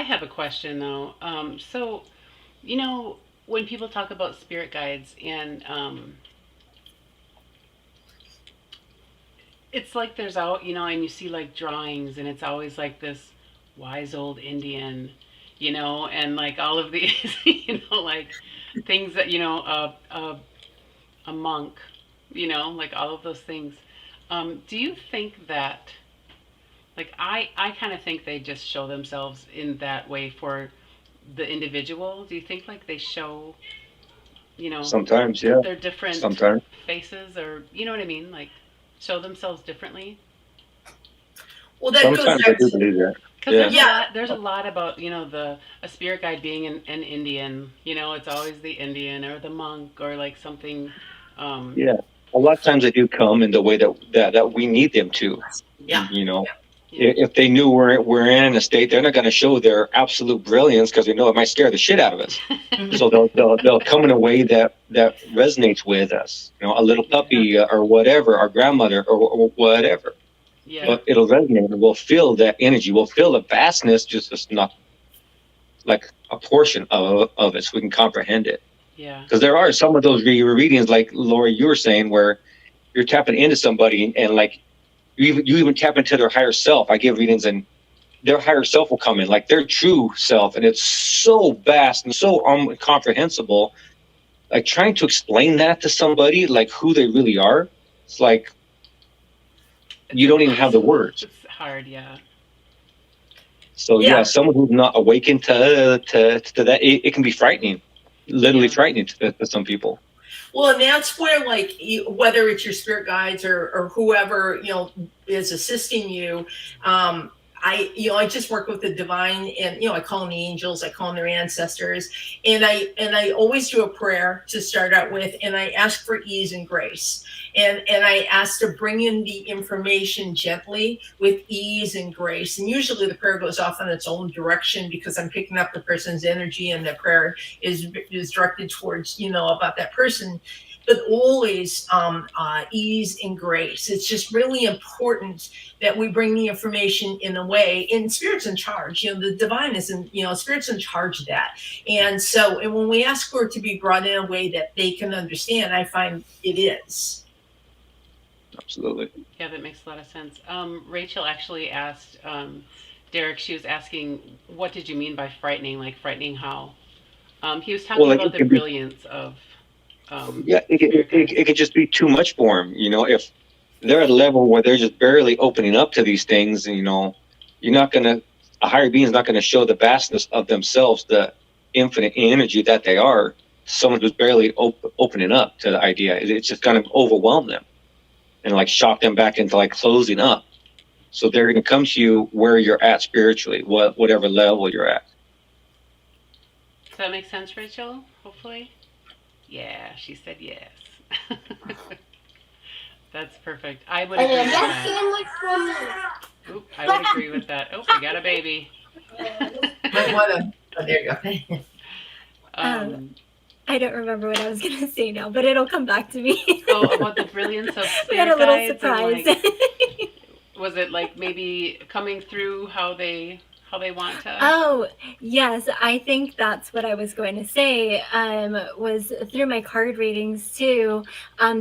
I have a question though. So you know, when people talk about spirit guides, and it's like there's out, and you see like drawings, and it's always like this wise old Indian, and like all of these, like things that, a monk, like all of those things. Do you think that, like, I kind of think they just show themselves in that way for the individual? Do you think like they show, you know, Sometimes, yeah. their different Sometimes. faces, or you know what I mean? Like show themselves differently? Well, that goes Sometimes I back do to, believe that. Because Yeah. yeah. there's a lot about, the a spirit guide being an Indian. It's always the Indian or the monk or like something. Um, Yeah. A lot of times they do come in the way that we need them to. Yeah. You know, yeah, if they knew we're in a state, they're not going to show their absolute brilliance because they know it might scare the shit out of us. Mhm. So they'll come in a way that resonates with us. A little yeah, puppy or whatever, our grandmother or whatever. yeah, But it'll resonate, and we'll feel that energy. We'll feel the vastness, just not like a portion of it, so we can comprehend it. yeah, Because there are some of those readings, like Lauri, you were saying, where you're tapping into somebody, and like you even tap into their higher self. I give readings, and their higher self will come in, like their true self, and it's so vast and so incomprehensible. Like trying to explain that to somebody, like who they really are, it's like it's you don't even have the impossible. words. It's hard. Yeah, So yeah, Yeah. someone who's not awakened to that, it can be frightening, literally yeah, frightening to some people. Well, and that's where, like, whether it's your spirit guides or whoever is assisting you, I just work with the divine, and I call them the angels, I call them their ancestors, and I always do a prayer to start out with, and I ask for ease and grace, and I ask to bring in the information gently with ease and grace, and usually the prayer goes off in its own direction because I'm picking up the person's energy, and the prayer is directed towards about that person, but always ease and grace. It's just really important that we bring the information in a way, and spirit's in charge. The divine is in, spirit's in charge of that. And so, and when we ask for it to be brought in a way that they can understand, I find it is. Absolutely. yeah. That makes a lot of sense. Rachel actually asked Derek. She was asking, "What did you mean by frightening? Like frightening how?" He was Well, talking like about it the can be, brilliance of yeah, spirit it guides. could just be too much for them. If they're at a level where they're just barely opening up to these things, you're not gonna, a higher being is not gonna show the vastness of themselves, the infinite energy that they are. Someone who's barely opening up to the idea, it's just gonna overwhelm them and like shock them back into like closing up. So they're gonna come to you where you're at spiritually, whatever level you're at. Does that make sense, Rachel? Hopefully. Yeah, she said yes. That's perfect. I would And agree the with best that. sandwich for me. Oop, I would agree with that. Oh, we got a baby. Might want to. Oh, there you go. Um, um, I don't remember what I was gonna say now, but it'll come back to me. oh, about the brilliance of We had a spirit little guides, and surprise. like, was it like maybe coming through how they want to? Oh, yes, I think that's what I was going to say, was through my card readings too.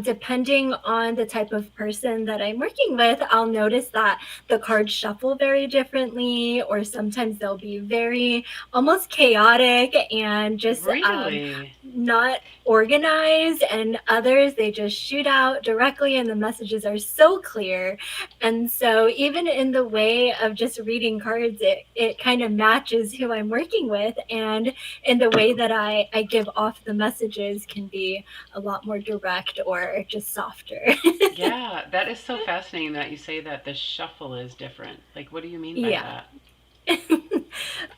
Depending on the type of person that I'm working with, I'll notice that the cards shuffle very differently, or sometimes they'll be very almost chaotic and just Really? not organized, and others they just shoot out directly and the messages are so clear. And so even in the way of just reading cards, it kind of matches who I'm working with, and in the way that I give off the messages can be a lot more direct or just softer. Yeah, that is so fascinating that you say that the shuffle is different. Like, what do you mean by Yeah. that?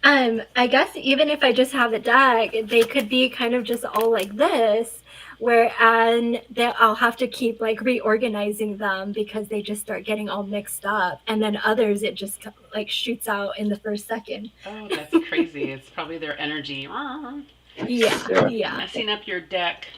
I guess even if I just have a deck, they could be kind of just all like this, whereas that I'll have to keep like reorganizing them because they just start getting all mixed up, and then others it just like shoots out in the first second. Oh, that's crazy. It's probably their energy Yeah, Yeah. yeah. messing up your deck.